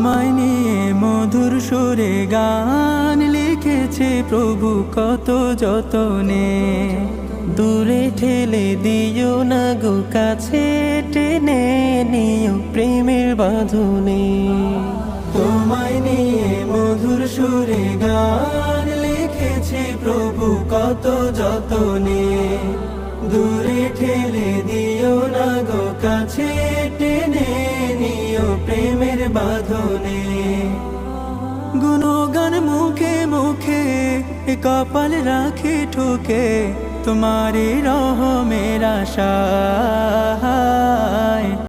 তোমায় নিয়ে মধুর সুরে গান লিখেছে প্রভু কত যতনে। দূরে ঠেলে দিও না গো, কাছে টেনে নিও প্রেমের বাঁধনে। তোমায় নিয়ে মধুর সুরে গান লিখেছে প্রভু কত যতনে। দূরে ঠেলে দিও না গো, কাছে টেনে নিও প্রেমের বাঁধনে। গুণগান মুখে মুখে কপাল রাখে ঠুকে, তোমারে রহমের আশায়।